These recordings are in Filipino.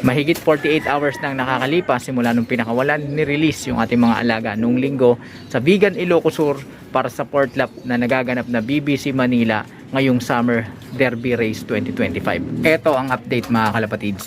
Mahigit 48 hours nang nakakalipas simula nung pinakawalan ni-release yung ating mga alaga nung linggo sa Vigan, Ilocos Sur para sa port lap na nagaganap na BBC Manila ngayong Summer Derby Race 2025. Ito ang update mga kalapatids.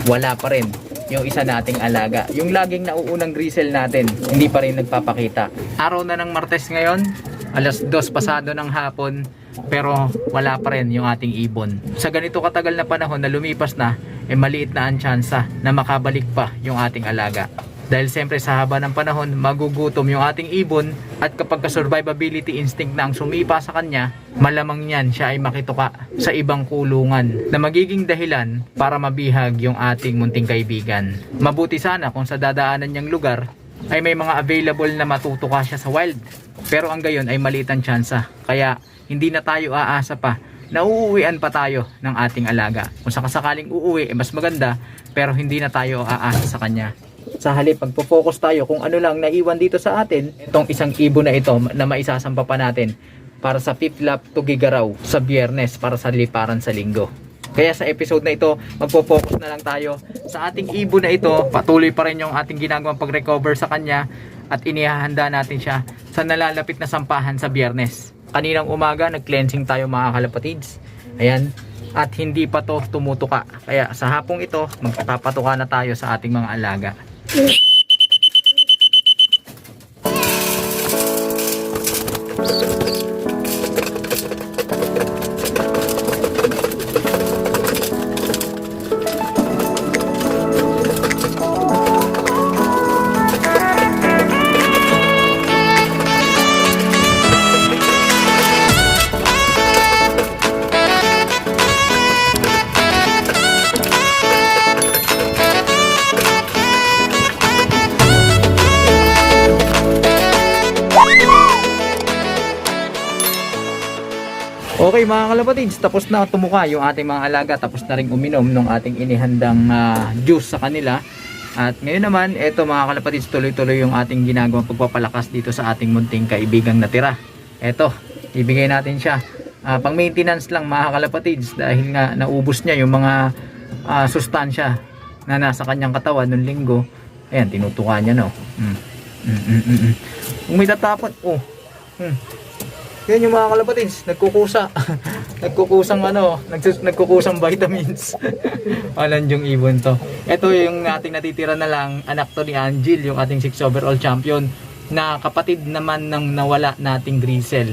Wala pa rin yung isa nating alaga. Yung laging nauunang grisel natin, hindi pa rin nagpapakita. Araw na ng Martes ngayon, alas 2 pasado ng hapon, pero wala pa rin yung ating ibon. Sa ganito katagal na panahon na lumipas na, maliit na ang tsansa na makabalik pa yung ating alaga. Dahil siyempre sa haba ng panahon, magugutom yung ating ibon at kapag ka-survivability instinct na ang sumipa sa kanya, malamang yan siya ay makituka sa ibang kulungan na magiging dahilan para mabihag yung ating munting kaibigan. Mabuti sana kung sa dadaanan niyang lugar ay may mga available na matutuka siya sa wild. Pero ang gayon ay maliit ang tsansa. Kaya hindi na tayo aasa pa na uuwian pa tayo ng ating alaga. Kung sakasakaling uuwi, mas maganda, pero hindi na tayo aasa sa kanya. Sa halip, magpo-focus tayo kung ano lang naiwan dito sa atin, itong isang ibon na ito na maisasampa pa natin para sa 5th lap to Gigaraw sa Biyernes para sa liparan sa Linggo. Kaya sa episode na ito, magpo-focus na lang tayo sa ating ibon na ito. Patuloy pa rin yung ating ginagawang pag-recover sa kanya at inihahanda natin siya sa nalalapit na sampahan sa Biyernes. Kaninang umaga, nag-cleansing tayo mga kalapatids. Ayan. At hindi pa to tumutuka. Kaya sa hapong ito, magpapatuka na tayo sa ating mga alaga. Okay mga kalapatids, tapos na tumuka yung ating mga alaga, tapos na rin uminom ng ating inihandang juice sa kanila. At ngayon naman, eto mga kalapatids, tuloy-tuloy yung ating ginagawang pagpapalakas dito sa ating munting kaibigang natira. Eto, ibigay natin siya. Pang maintenance lang mga kalapatids dahil nga naubos niya yung mga sustansya na nasa kanyang katawan nung linggo. Ayan, tinutuka niya no. Kung may tatapon, yan yung mga kalapatids, nagkukusa. Nagkukusang vitamins. Walang yung ibon to. Ito yung ating natitira na lang, anak to ni Angel, yung ating 6 overall champion, na kapatid naman ng nawala nating grisel.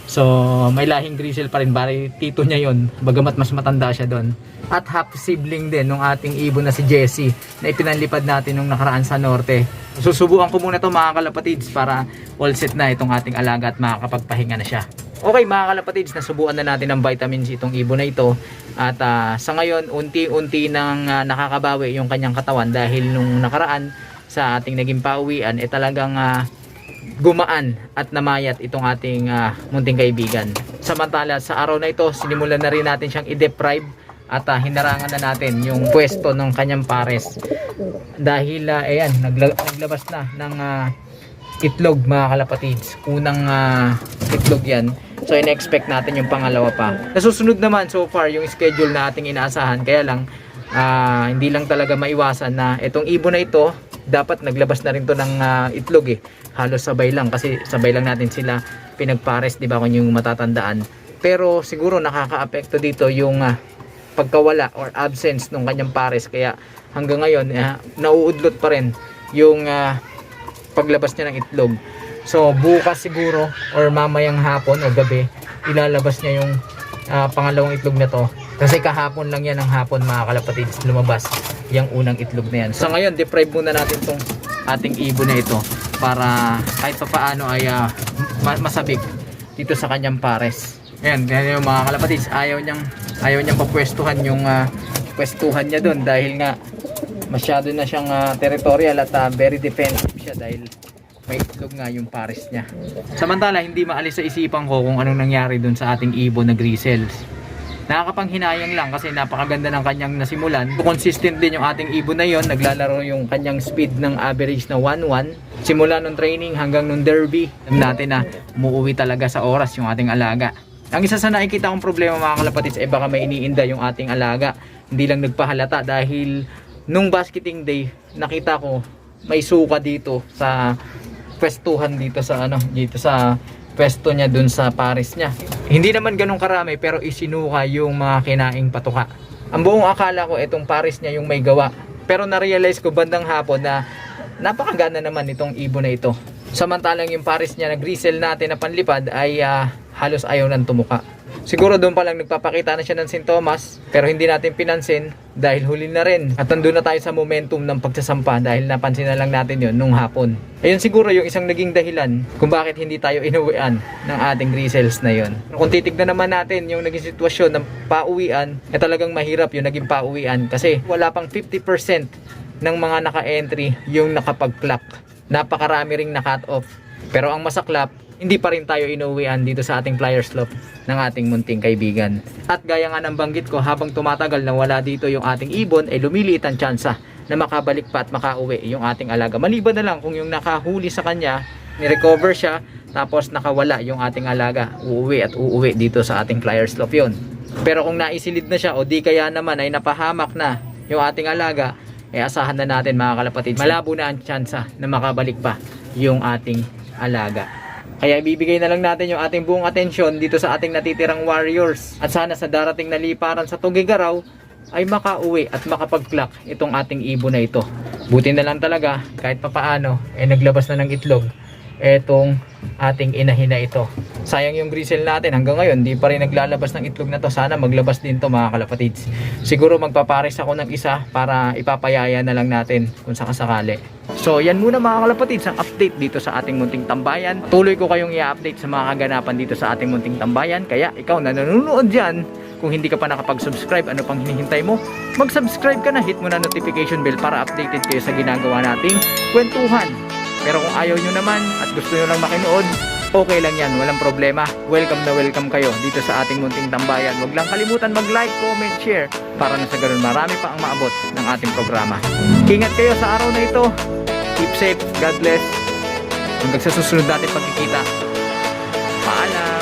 So, may lahing grisel pa rin, bari tito niya yon, bagamat mas matanda siya doon. At half sibling din ng ating ibon na si Jessie, na ipinanlipad natin nung nakaraan sa norte. Susubukan ko muna to mga kalapatids para all set na itong ating alaga at makakapagpahinga na siya. Okay mga kalapatids, nasubukan na natin ng vitamins itong ibon na ito. At sa ngayon, unti-unti nang nakakabawi yung kanyang katawan dahil nung nakaraan sa ating naging pauwian, talagang gumaan at namayat itong ating munting kaibigan. Samantala sa araw na ito, sinimulan na rin natin siyang i-deprive at hinarangan na natin yung pwesto ng kanyang pares dahil ayan, naglabas na ng itlog mga kalapatids. Unang itlog yan, so in-expect natin yung pangalawa pa. Nasusunod naman so far yung schedule na ating inaasahan, kaya lang hindi lang talaga maiwasan na itong ibon na ito dapat naglabas na rin to ng itlog halos sabay lang kasi sabay lang natin sila pinagpares, di ba, kung yung matatandaan. Pero siguro nakakaapekto dito yung pagkawala or absence ng kanyang pares, kaya hanggang ngayon nauudlot pa rin yung paglabas niya ng itlog. So bukas siguro or mamayang hapon o gabi ilalabas niya yung pangalawang itlog na to, kasi kahapon lang yan ng hapon mga kalapatids lumabas yung unang itlog na yan. So ngayon deprive muna natin tong ating ibon na ito para kahit pa paano ay masabik dito sa kanyang pares. Ayan, ganyan yung mga kalapatids, ayaw niyang papwestuhan yung pwestuhan niya doon dahil nga masyado na siyang territorial at very defensive siya dahil may itlog nga yung pares niya. Samantala, hindi maalis sa isipan ko kung anong nangyari doon sa ating ibon na grisels. Nakakapanghinayang lang kasi napakaganda ng kanyang nasimulan. Consistent din yung ating ibon na yon, naglalaro yung kanyang speed ng average na 1-1 simula nung training hanggang nung derby. Alam natin na umuwi talaga sa oras yung ating alaga. Ang isa sa nakikita kong problema mga kalapatids ay baka may iniinda yung ating alaga. Hindi lang nagpahalata dahil nung basketing day nakita ko may suka dito sa pwestuhan dito sa pwesto niya dun sa pares niya. Hindi naman ganun karami pero isinuka yung mga kinaing patuka. Ang buong akala ko itong pares niya yung may gawa. Pero na-realize ko bandang hapon na napakagana naman itong ibon na ito. Samantalang yung pares niya na grisel natin na panlipad ay halos ayaw nang tumuka. Siguro doon pa lang nagpapakita na siya ng sintomas pero hindi natin pinansin dahil huli na rin. At nandun na tayo sa momentum ng pagsasampa dahil napansin na lang natin yon nung hapon. Ayun siguro yung isang naging dahilan kung bakit hindi tayo inuwian ng ating grisels na yon. Kung titignan naman natin yung naging sitwasyon ng pauwian, talagang mahirap yung naging pauwian kasi wala pang 50% ng mga naka-entry yung nakapag-clock. Napakarami ring na-cut off. Pero ang masaklap, hindi pa rin tayo inuwian dito sa ating flyer slope ng ating munting kaibigan. At gaya nga ng banggit ko, habang tumatagal na wala dito yung ating ibon, ay lumiliit ang tsansa na makabalik pa at makauwi yung ating alaga. Maliban na lang kung yung nakahuli sa kanya, ni-recover siya, tapos nakawala yung ating alaga, uuwi dito sa ating flyer slope yon. Pero kung naisilid na siya o di kaya naman ay napahamak na yung ating alaga, asahan na natin mga kalapatids, malabo na ang tsansa na makabalik pa yung ating alaga. Kaya ibibigay na lang natin yung ating buong atensyon dito sa ating natitirang warriors. At sana sa darating na liparan sa Tugigaraw ay makauwi at makapag-clock itong ating ibon na ito. Buti na lang talaga kahit papaano naglabas na ng itlog etong ating inahin na ito. Sayang yung grisel natin hanggang ngayon di pa rin naglalabas ng itlog na to. Sana maglabas din to mga kalapatids. Siguro magpapares ako ng isa para ipapayaya na lang natin kung sakasakali. So yan muna mga kalapatids ang update dito sa ating munting tambayan. Tuloy ko kayong i-update sa mga kaganapan dito sa ating munting tambayan. Kaya ikaw na nanonood dyan, kung hindi ka pa nakapag-subscribe, ano pang hinihintay mo? Mag-subscribe ka na, hit mo na notification bell para updated kayo sa ginagawa nating kwentuhan. Pero kung ayaw nyo naman at gusto nyo lang makinood, okay lang yan, walang problema. Welcome na welcome kayo dito sa ating munting tambayan. Huwag lang kalimutan mag-like, comment, share para na sa ganun marami pa ang maabot ng ating programa. Ingat kayo sa araw na ito. Keep safe, God bless. Hanggang sa susunod natin pagkikita. Paalam!